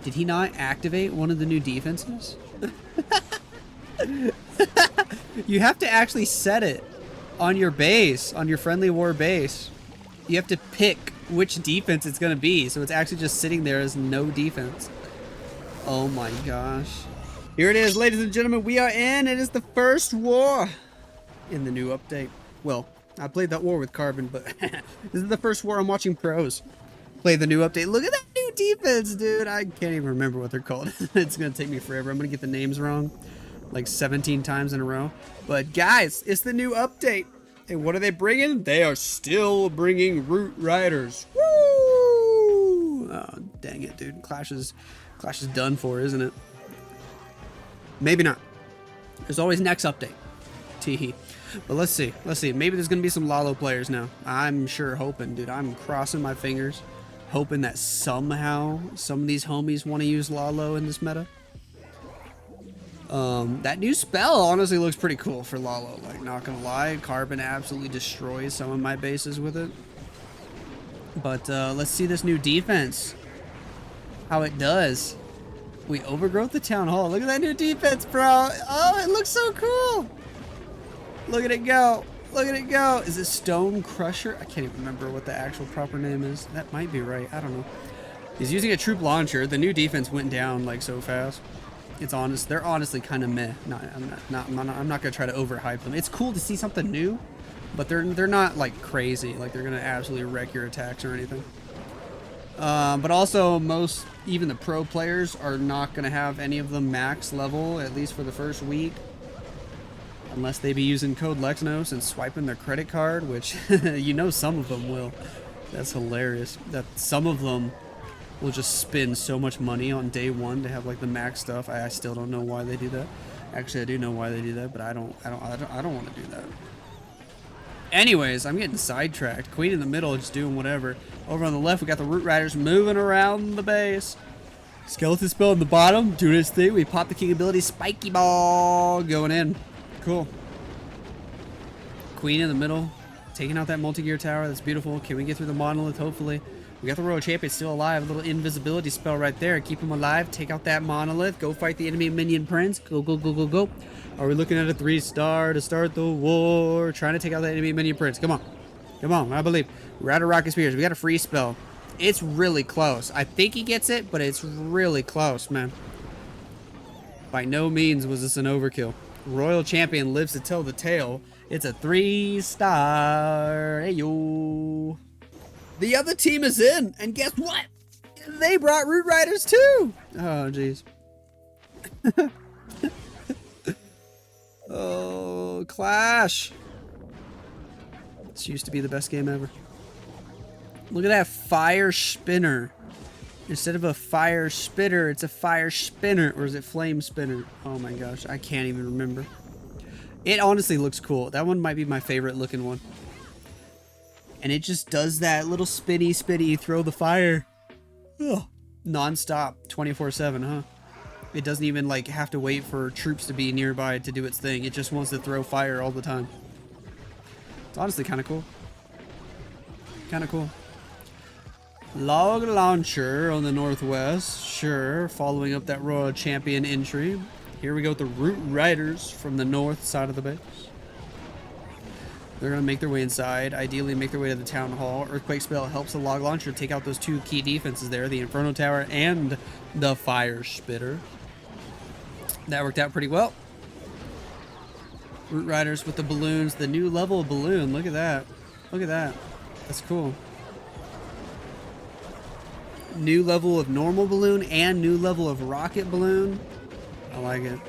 Did he not activate one of the new defenses? You have to actually set it on your base, on your friendly war base. You have to pick which defense it's going to be, so it's actually just sitting there as no defense. Oh my gosh. Here it is, ladies and gentlemen. We are in. It is the first war in the new update. Well, I played that war with Carbon, but this is the first war I'm watching pros play the new update. Look at that new defense, dude. I can't even remember what they're called. It's going to take me forever. I'm going to get the names wrong like 17 times in a row. But guys, it's the new update. And what are they bringing? They are still bringing Root Riders. Woo! Oh, dang it, dude. Clash is done for, isn't it? Maybe not. There's always next update. Teehee. But let's see. Maybe there's going to be some Lalo players now. I'm sure hoping, dude. I'm crossing my fingers, hoping that somehow some of these homies want to use Lalo in this meta. That new spell honestly looks pretty cool for Lalo. Like, not gonna lie, Carbon absolutely destroys some of my bases with it. But let's see this new defense. How it does. We overgrowth the town hall. Look at that new defense, bro. Oh, it looks so cool. Look at it go. Look at it go. Is it Stone Crusher? I can't even remember what the actual proper name is. That might be right. I don't know. He's using a troop launcher. The new defense went down like so fast. It's honest. They're honestly kind of meh. I'm not gonna try to overhype them. It's cool to see something new, but they're not like crazy. Like they're gonna absolutely wreck your attacks or anything. But also even the pro players are not gonna have any of them max level, at least for the first week, unless they be using code Lexnos and swiping their credit card, which you know some of them will. That's hilarious. That some of them will just spend so much money on day one to have like the max stuff. I still don't know why they do that. Actually, I do know why they do that, but I don't want to do that. Anyways, I'm getting sidetracked. Queen in the middle, just doing whatever. Over on the left, we got the Root Riders moving around the base. Skeleton spell in the bottom, doing its thing. We pop the king ability, spiky ball, going in. Cool. Queen in the middle, taking out that multi-gear tower. That's beautiful. Can we get through the monolith? Hopefully. We got the Royal Champion still alive. A little invisibility spell right there. Keep him alive. Take out that monolith. Go fight the enemy minion prince. Go, go, go, go, go. Are we looking at a 3-star to start the war? Trying to take out that enemy minion prince. Come on. Come on. I believe. We're out of Rocket Spears. We got a free spell. It's really close. I think he gets it, but it's really close, man. By no means was this an overkill. Royal Champion lives to tell the tale. It's a 3-star. Hey, yo. The other team is in, and guess what? They brought Root Riders too. Oh, jeez. Oh, Clash. This used to be the best game ever. Look at that fire spinner. Instead of a fire spitter, it's a fire spinner. Or is it flame spinner? Oh my gosh, I can't even remember. It honestly looks cool. That one might be my favorite looking one. And it just does that little spinny, throw the fire. Ugh. Non-stop, 24/7, huh? It doesn't even like have to wait for troops to be nearby to do its thing. It just wants to throw fire all the time. It's honestly kind of cool. Kind of cool. Log launcher on the northwest. Sure, following up that Royal Champion entry. Here we go with the Root Riders from the north side of the base. They're going to make their way inside, ideally make their way to the town hall. Earthquake spell helps the log launcher take out those two key defenses there, the Inferno Tower and the Fire Spitter. That worked out pretty well. Root Riders with the balloons, the new level of balloon. Look at that. Look at that. That's cool. New level of normal balloon and new level of rocket balloon. I like it.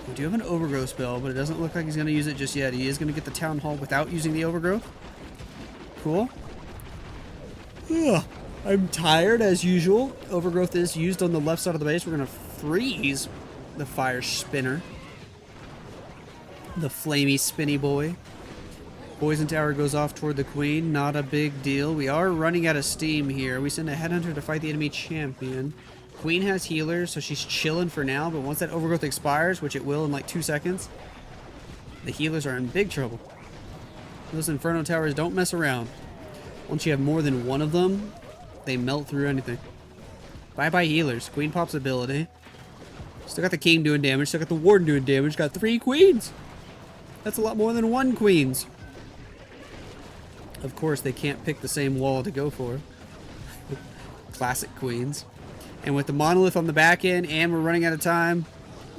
We do have an overgrowth spell, but it doesn't look like he's going to use it just yet. He is going to get the town hall without using the overgrowth. Cool. Ugh, I'm tired as usual. Overgrowth is used on the left side of the base. We're going to freeze the fire spinner. The flamey spinny boy. Poison tower goes off toward the queen. Not a big deal. We are running out of steam here. We send a headhunter to fight the enemy champion. Queen has healers, so she's chilling for now, but once that overgrowth expires, which it will in like 2 seconds, the healers are in big trouble. Those Inferno Towers don't mess around. Once you have more than one of them, they melt through anything. Bye-bye healers. Queen pops ability. Still got the king doing damage. Still got the warden doing damage. Got 3 queens. That's a lot more than 1 queens. Of course, they can't pick the same wall to go for. Classic queens. And with the monolith on the back end, and we're running out of time,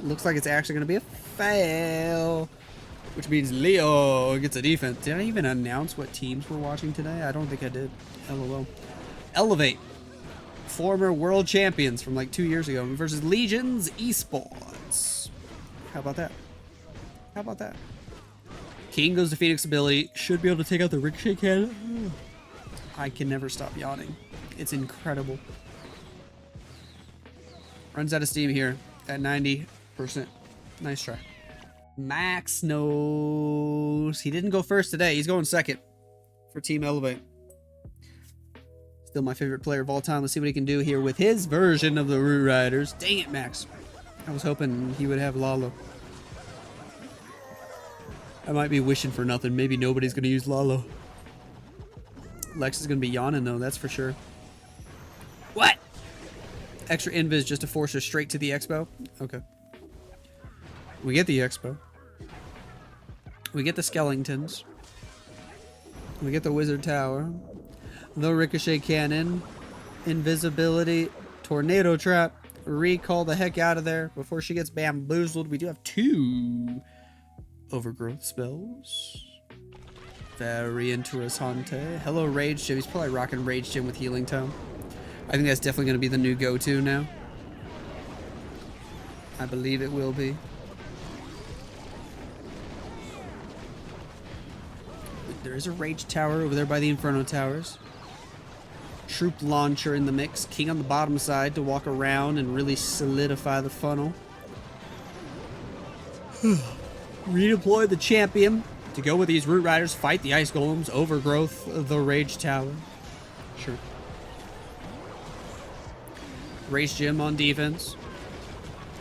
looks like it's actually going to be a fail. Which means Leo gets a defense. Did I even announce what teams we're watching today? I don't think I did. LOL. Elevate. Former world champions from like 2 years ago versus Legions Esports. How about that? How about that? King goes to Phoenix ability. Should be able to take out the ricochet cannon. I can never stop yawning. It's incredible. Runs out of steam here at 90%. Nice try. Max knows. He didn't go first today. He's going second for Team Elevate. Still my favorite player of all time. Let's see what he can do here with his version of the Root Riders. Dang it, Max. I was hoping he would have Lalo. I might be wishing for nothing. Maybe nobody's going to use Lalo. Lex is going to be yawning, though. That's for sure. What? Extra invis just to force her straight to the expo? Okay. We get the expo. We get the skeletons. We get the wizard tower. The ricochet cannon. Invisibility. Tornado trap. Recall the heck out of there before she gets bamboozled. We do have 2 overgrowth spells. Very interessante. Hello, Rage Gym. He's probably rocking Rage Gym with Healing Tome. I think that's definitely going to be the new go-to now. I believe it will be. There is a Rage Tower over there by the Inferno Towers. Troop Launcher in the mix. King on the bottom side to walk around and really solidify the funnel. Redeploy the champion to go with these Root Riders. Fight the Ice Golems. Overgrowth the Rage Tower. Sure. Rage Gym on defense.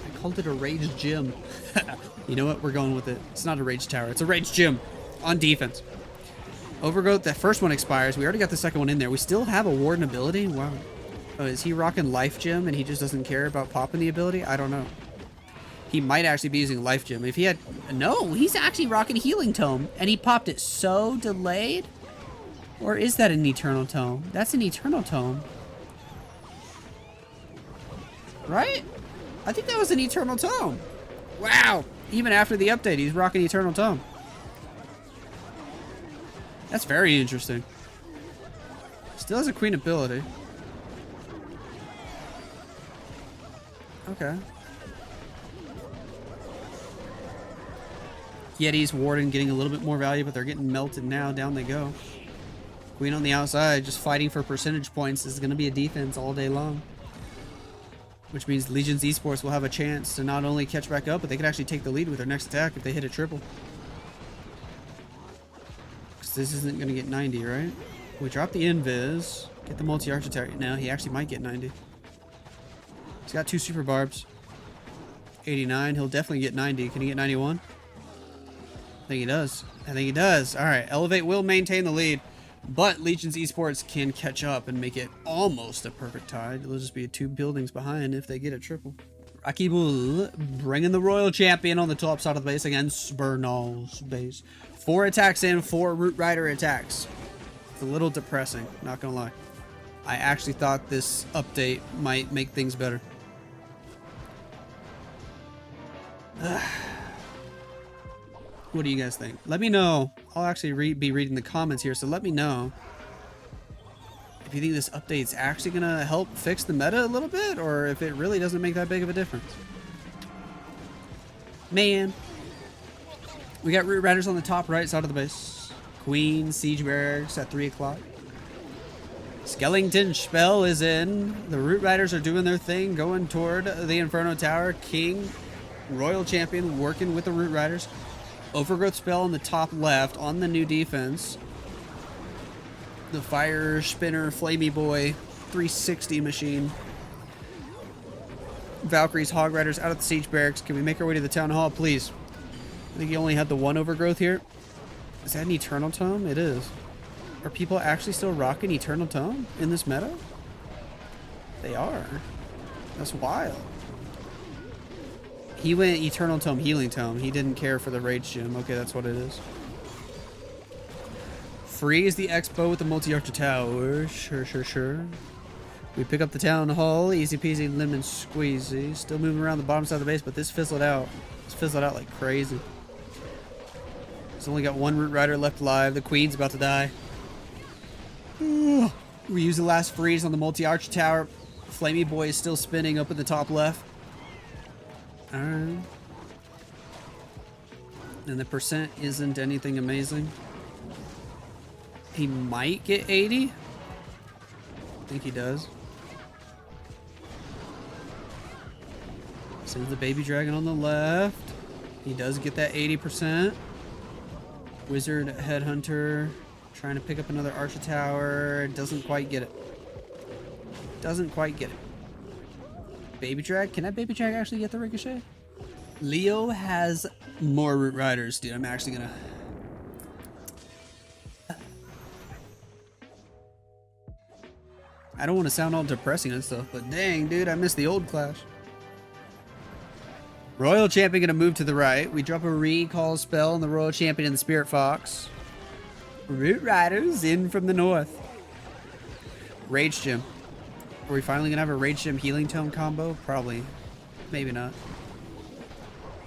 I called it a Rage Gym. You know what? We're going with it. It's not a Rage Tower. It's a Rage Gym on defense. Overgrowth, that first one expires. We already got the second one in there. We still have a Warden ability? Wow. Oh, is he rocking Life Gem and he just doesn't care about popping the ability? I don't know. He might actually be using Life Gem. If he had... No, he's actually rocking Healing Tome and he popped it so delayed? Or is that an Eternal Tome? That's an Eternal Tome. Right? I think that was an Eternal Tome. Wow. Even after the update, he's rocking Eternal Tome. That's very interesting. Still has a Queen ability. Okay. Yeti's Warden getting a little bit more value, but they're getting melted now. Down they go. Queen on the outside, just fighting for percentage points. This is going to be a defense all day long. Which means Legions Esports will have a chance to not only catch back up, but they could actually take the lead with their next attack if they hit a triple. Because this isn't going to get 90, right? We drop the invis, get the multi-arch attack. Now he actually might get 90. He's got 2 super barbs. 89, he'll definitely get 90. Can he get 91? I think he does. I think he does. All right, Elevate will maintain the lead. But Legions Esports can catch up and make it almost a perfect tie. It'll just be 2 buildings behind if they get a triple. Rocky Bull bringing the Royal Champion on the top side of the base against Bernal's base. 4 attacks in, 4 Root Rider attacks. It's a little depressing, not gonna lie. I actually thought this update might make things better. What do you guys think? Let me know. I'll actually be reading the comments here, so let me know if you think this update's actually going to help fix the meta a little bit, or if it really doesn't make that big of a difference. Man. We got Root Riders on the top right side of the base. Queen, Siege Barracks at 3 o'clock. Skellington spell is in. The Root Riders are doing their thing, going toward the Inferno Tower. King, Royal Champion, working with the Root Riders. Overgrowth spell on the top left on the new defense. The Fire Spinner Flamey Boy 360 machine. Valkyrie's Hog Riders out of the Siege Barracks. Can we make our way to the Town Hall, please? I think he only had the 1 overgrowth here. Is that an Eternal Tome? It is. Are people actually still rocking Eternal Tome in this meta? They are. That's wild. He went Eternal Tome, Healing Tome. He didn't care for the Rage Gem. Okay, that's what it is. Freeze the Expo with the multi-archer tower. Sure. We pick up the town hall. Easy peasy lemon squeezy. Still moving around the bottom side of the base, but this fizzled out. It's fizzled out like crazy. It's only got one Root Rider left alive. The Queen's about to die. We use the last freeze on the multi-archer tower. Flamey Boy is still spinning up in the top left. Alright. And the percent isn't anything amazing. He might get 80. I think he does. Sends the baby dragon on the left. He does get that 80%. Wizard Headhunter trying to pick up another Archer Tower. Doesn't quite get it. Doesn't quite get it. Baby drag? Can that baby drag actually get the ricochet? Leo has more Root Riders, dude. I'm actually gonna... I don't want to sound all depressing and stuff, but dang, dude, I missed the old clash. Royal Champion gonna move to the right. We drop a recall spell on the Royal Champion and the Spirit Fox. Root Riders in from the north. Rage Gem. Are we finally gonna have a Rage Gem Healing Tome combo? Probably. Maybe not.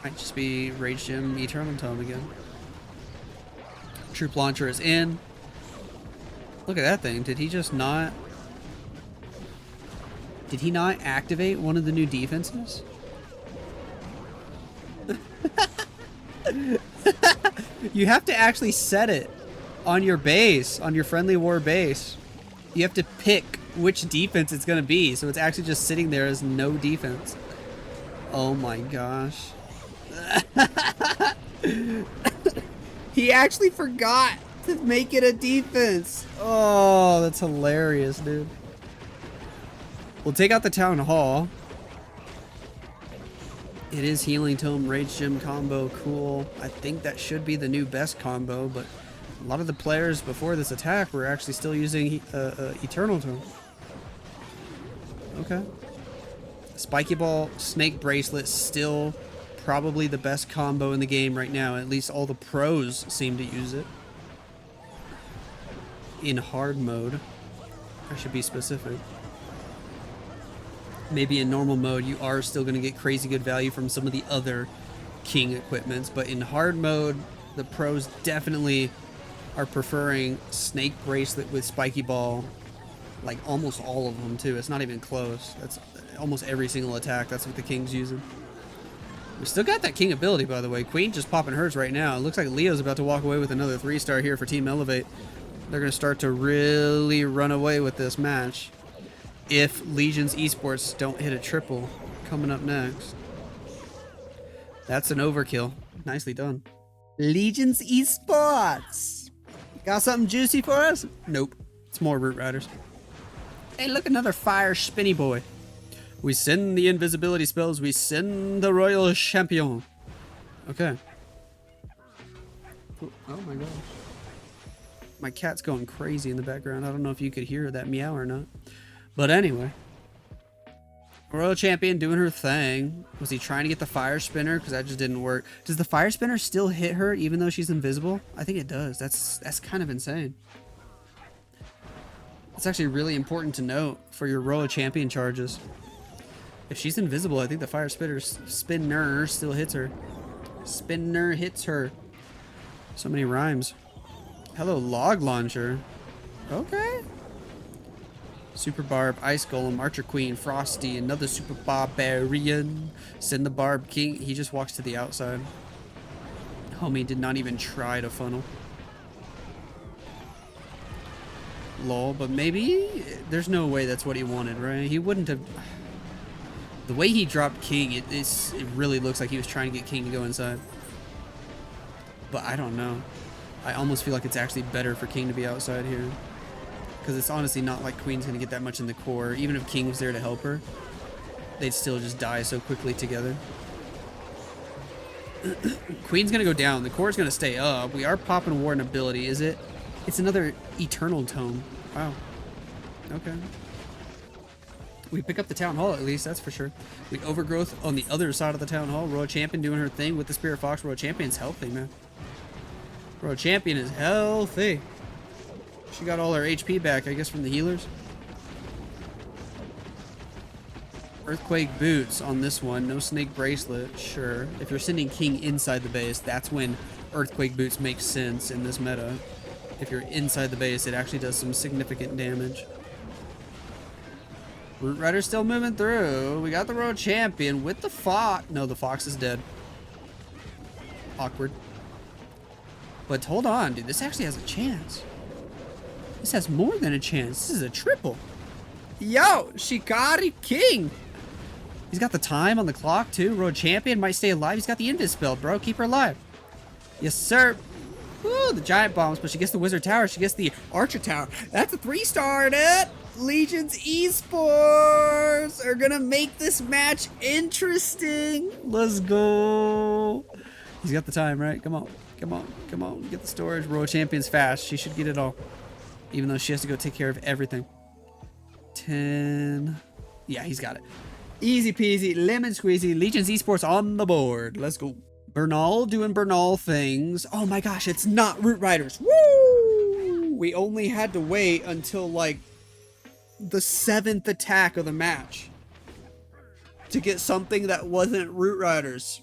Might just be Rage Gem Eternal Tome again. Troop Launcher is in. Look at that thing. Did he just not... Did he not activate one of the new defenses? You have to actually set it on your base, on your friendly war base. You have to pick which defense it's going to be, so it's actually just sitting there as no defense. Oh my gosh. He actually forgot to make it a defense. Oh, that's hilarious, dude. We'll take out the Town Hall. It is Healing Tome, Rage Gem combo, cool. I think that should be the new best combo, but a lot of the players before this attack were actually still using Eternal Tome. Okay. Spiky Ball, Snake Bracelet, still probably the best combo in the game right now. At least all the pros seem to use it. In hard mode. I should be specific. Maybe in normal mode, you are still going to get crazy good value from some of the other king equipments, but in hard mode, the pros definitely are preferring Snake Bracelet with Spiky Ball. Like almost all of them too. It's not even close. That's almost every single attack. That's what the king's using. We still got that king ability, by the way. Queen just popping hers right now. It looks like Leo's about to walk away with another 3-star here for Team Elevate. They're going to start to really run away with this match if Legion's Esports don't hit a triple coming up next. That's an overkill. Nicely done. Legion's Esports. Got something juicy for us? Nope. It's more Root Riders. Hey, look, another fire spinny boy. We send the invisibility spells. We send the Royal Champion. Okay. Oh my gosh. My cat's going crazy in the background. I don't know if you could hear that meow or not. But anyway. Royal Champion doing her thing. Was he trying to get the fire spinner? Because that just didn't work. Does the fire spinner still hit her even though she's invisible? I think it does. That's kind of insane. It's actually really important to note for your Royal Champion charges. If she's invisible, I think the fire spinner still hits her. Spinner hits her. So many rhymes. Hello, Log Launcher. Okay. Super Barb, Ice Golem, Archer Queen, Frosty, another Super Barbarian. Send the Barb King. He just walks to the outside. Homie did not even try to funnel. Lol, but maybe there's no way that's what he wanted, right? He wouldn't have. The way he dropped King, it really looks like he was trying to get King to go inside. But I don't know. I almost feel like it's actually better for King to be outside here. Because it's honestly not like Queen's going to get that much in the core. Even if King was there to help her, they'd still just die so quickly together. Queen's going to go down. The core's going to stay up. We are popping Warden ability. Is it? It's another Eternal Tome. Wow. Okay. We pick up the Town Hall, at least, that's for sure. We overgrowth on the other side of the Town Hall. Royal Champion doing her thing with the Spirit Fox. Royal Champion's healthy, man. Royal Champion is healthy. She got all her HP back, I guess, from the healers. Earthquake boots on this one. No snake bracelet, sure. If you're sending King inside the base, that's when Earthquake boots make sense in this meta. If you're inside the base, it actually does some significant damage. Root Rider's still moving through. We got the Royal Champion with the Fox. No, the Fox is dead. Awkward. But hold on, dude. This actually has a chance. This has more than a chance. This is a triple. Yo, Shikari King. He's got the time on the clock, too. Royal Champion might stay alive. He's got the Invis spell, bro. Keep her alive. Yes, sir. Ooh, the Giant Bombs, but she gets the Wizard Tower. She gets the Archer Tower. That's a 3-star, dude. Legion's Esports are gonna make this match interesting. Let's go. He's got the time, right? Come on. Come on. Come on. Get the storage. Royal Champion's fast. She should get it all. Even though she has to go take care of everything. 10. Yeah, he's got it. Easy peasy. Lemon squeezy. Legion's Esports on the board. Let's go. Bernal doing Bernal things. Oh my gosh, it's not Root Riders. Woo! We only had to wait until like the 7th attack of the match to get something that wasn't Root Riders.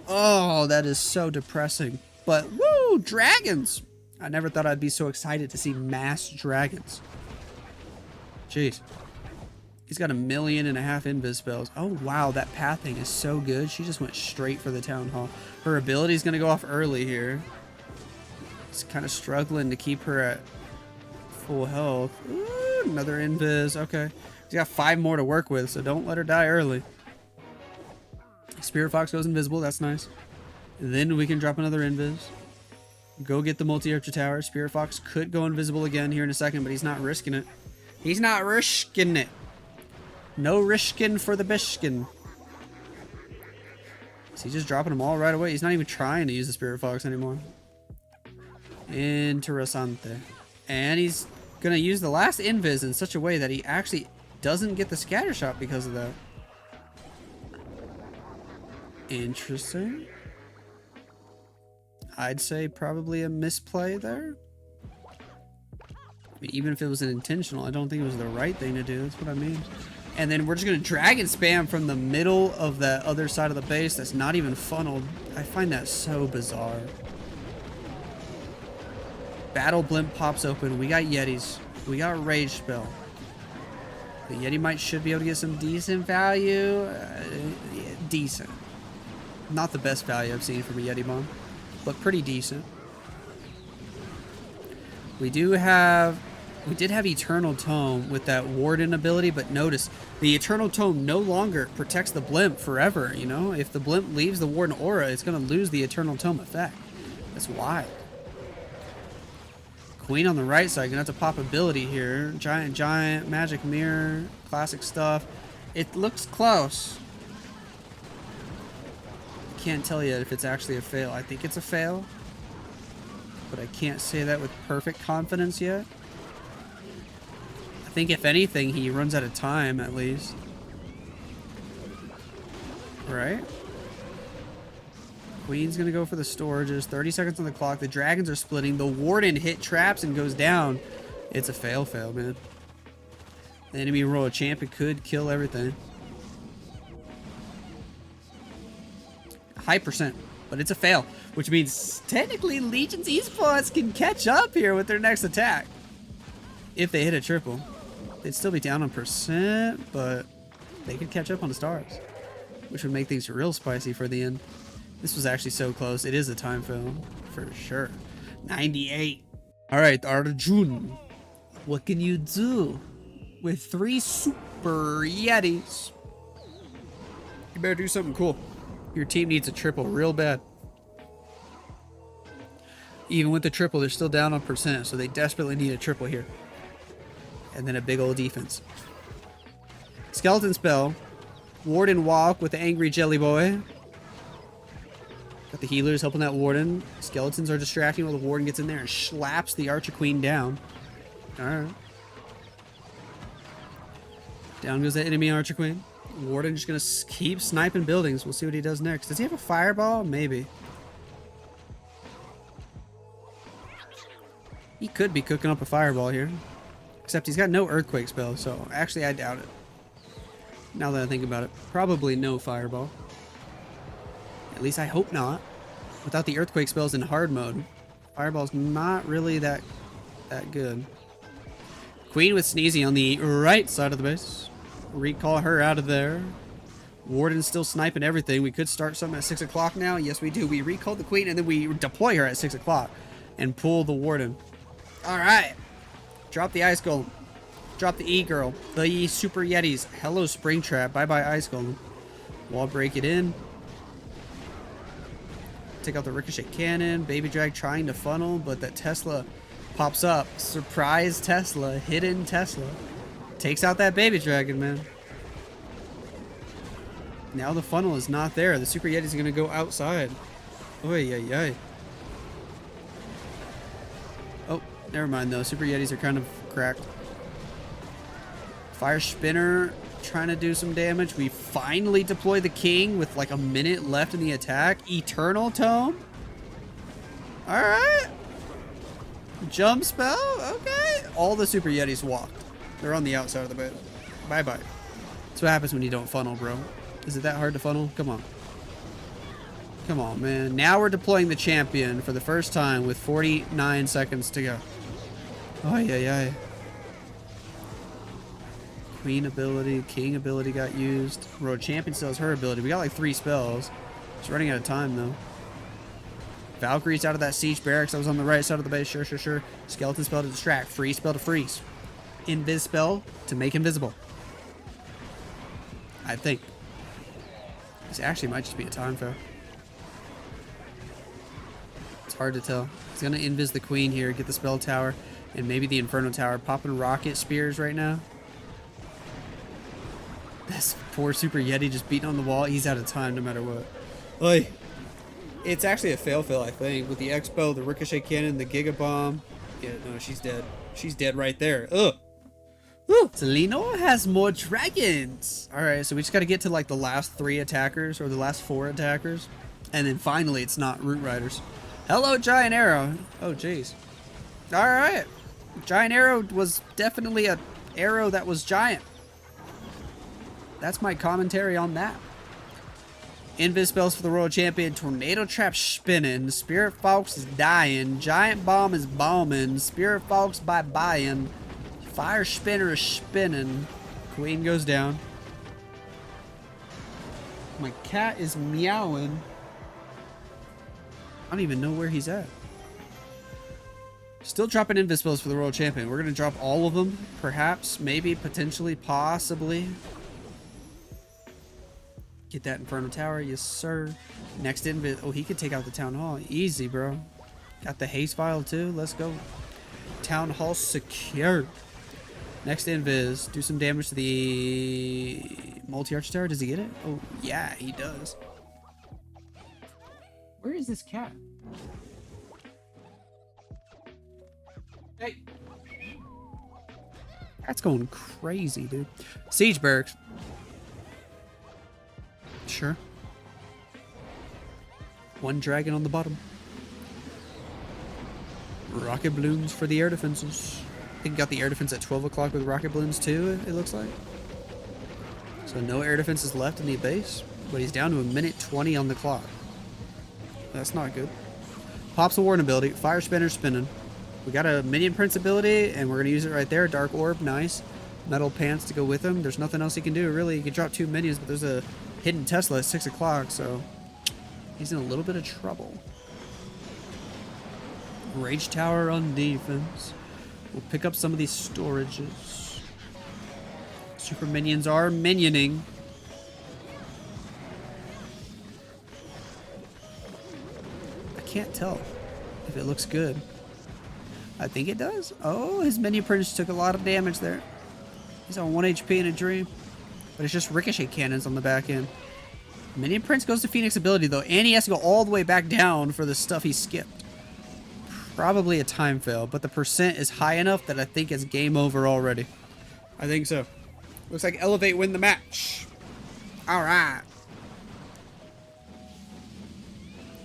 Oh, that is so depressing. But woo, dragons! I never thought I'd be so excited to see mass dragons. Jeez. He's got 1.5 million invis spells. Oh wow, that pathing is so good. She just went straight for the Town Hall. Her ability's gonna go off early here. It's kind of struggling to keep her at full health. Ooh, another invis. Okay. She's got 5 more to work with, so don't let her die early. Spirit Fox goes invisible. That's nice. Then we can drop another invis. Go get the multi-archer tower. Spirit Fox could go invisible again here in a second, but he's not risking it. He's not risking it. No risking for the bishkin. Is he just dropping them all right away? He's not even trying to use the Spirit Fox anymore. Interessante. And he's going to use the last invis in such a way that he actually doesn't get the scatter shot because of that. Interesting. I'd say probably a misplay there. I mean, even if it was an intentional, I don't think it was the right thing to do. That's what I mean. And then we're just going to dragon spam from the middle of the other side of the base that's not even funneled. I find that so bizarre. Battle Blimp pops open. We got Yetis. We got Rage Spell. The Yeti should be able to get some decent value. Yeah, decent. Not the best value I've seen from a Yeti bomb, but pretty decent. We did have Eternal Tome with that Warden ability, but notice the Eternal Tome no longer protects the Blimp forever, you know? If the Blimp leaves the Warden aura, it's going to lose the Eternal Tome effect. That's wild. Queen on the right side, going to have to pop ability here. Giant, Magic Mirror, classic stuff. It looks close. Can't tell yet if it's actually a fail. I think it's a fail, but I can't say that with perfect confidence yet. I think if anything, he runs out of time at least. Right? Queen's gonna go for the storages. 30 seconds on the clock. The dragons are splitting. The Warden hit traps and goes down. It's a fail, man. The enemy Royal Champion could kill everything. High percent, but it's a fail, which means technically Legion's Esports can catch up here with their next attack. If they hit a triple, they'd still be down on percent, but they could catch up on the stars, which would make things real spicy for the end. This was actually so close. It is a time fail for sure. 98. All right, Arjun, what can you do with 3 super Yetis? You better do something cool. Your team needs a triple real bad. Even with the triple, they're still down on percent, so they desperately need a triple here. And then a big old defense. Skeleton spell. Warden walk with the angry jelly boy. Got the healers helping that Warden. Skeletons are distracting while the Warden gets in there and slaps the Archer Queen down. Alright. Down goes the enemy Archer Queen. Warden just gonna keep sniping buildings. We'll see what he does next. Does he have a fireball? Maybe. He could be cooking up a fireball here. Except he's got no earthquake spell, so actually I doubt it. Now that I think about it. Probably no fireball. At least I hope not. Without the earthquake spells in hard mode, fireball's not really that good. Queen with Sneezy on the right side of the base. Recall her out of there. Warden's still sniping everything. We could start something at 6 o'clock now. Yes, we do. We recall the Queen and then we deploy her at 6 o'clock and pull the Warden. All right. Drop the Ice Golem. Drop the E-Girl. The Super Yetis. Hello, Springtrap. Bye-bye, Ice Golem. Wall break it in. Take out the Ricochet Cannon. Baby Drag trying to funnel, but that Tesla pops up. Surprise Tesla. Hidden Tesla. Takes out that Baby Dragon, man. Now the funnel is not there. The Super Yeti's going to go outside. Oy, oy, oy. Oh, never mind, though. Super Yetis are kind of cracked. Fire Spinner trying to do some damage. We finally deploy the King with like a minute left in the attack. Eternal Tome. All right. Jump spell. Okay. All the Super Yetis walked. They're on the outside of the bed. Bye-bye. That's what happens when you don't funnel, bro. Is it that hard to funnel? Come on. Come on, man. Now we're deploying the champion for the first time with 49 seconds to go. Oh, yeah. Queen ability, King ability got used. Road champion still has her ability. We got like 3 spells. It's running out of time, though. Valkyrie's out of that siege barracks. That was on the right side of the base. Sure. Skeleton spell to distract. Freeze spell to freeze. Invis spell to make invisible. I think. This actually might just be a time fail. It's hard to tell. He's going to invis the Queen here, get the spell tower, and maybe the Inferno Tower. Popping rocket spears right now. This poor Super Yeti just beating on the wall. He's out of time no matter what. Oy. It's actually a fail, I think. With the Expo, the Ricochet Cannon, the Giga Bomb. Yeah, no, she's dead. She's dead right there. Ugh. Ooh, Seleno has more dragons. All right, so we just got to get to like the last 3 attackers or the last 4 attackers. And then finally it's not Root Riders. Hello, Giant Arrow. Oh, jeez. All right. Giant Arrow was definitely a arrow that was giant. That's my commentary on that. Invis spells for the Royal Champion. Tornado Trap spinning. Spirit Fox is dying. Giant Bomb is bombing. Spirit Fox bye-byeing. Fire Spinner is spinning. Queen goes down. My cat is meowing. I don't even know where he's at. Still dropping Invis spells for the Royal Champion. We're going to drop all of them. Perhaps, maybe, potentially, possibly. Get that Inferno Tower. Yes, sir. Next Invis. Oh, he could take out the Town Hall. Easy, bro. Got the Haste Vial, too. Let's go. Town Hall secure. Next Invis. Do some damage to the multi-arch tower. Does he get it? Oh, yeah, he does. Where is this cat? Hey. That's going crazy, dude. Siege barracks. Sure. 1 dragon on the bottom. Rocket balloons for the air defenses. I think got the air defense at 12 o'clock with rocket balloons too, it looks like. So no air defenses left in the base, but he's down to 1:20 on the clock. That's not good. Pops a Warden ability. Fire Spinner spinning. We got a Minion Prince ability, and we're going to use it right there. Dark Orb, nice. Metal Pants to go with him. There's nothing else he can do, really. He can drop 2 minions, but there's a hidden Tesla at 6 o'clock, so he's in a little bit of trouble. Rage Tower on defense. We'll pick up some of these storages. Super minions are minioning. I can't tell if it looks good. I think it does. Oh, his minion prince took a lot of damage there. He's on 1 HP in a dream. But it's just ricochet cannons on the back end. Minion Prince goes to Phoenix ability though, and he has to go all the way back down for the stuff he skipped. Probably a time fail, but the percent is high enough that I think it's game over already. I think so. Looks like Elevate win the match. All right.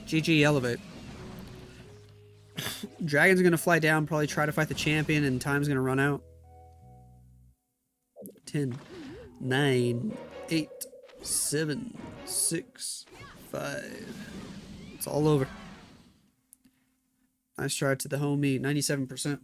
GG Elevate. Dragon's gonna fly down, probably try to fight the champion, and time's gonna run out. 10, 9, 8, 7, 6, 5. It's all over. Nice try to the homie, 97%.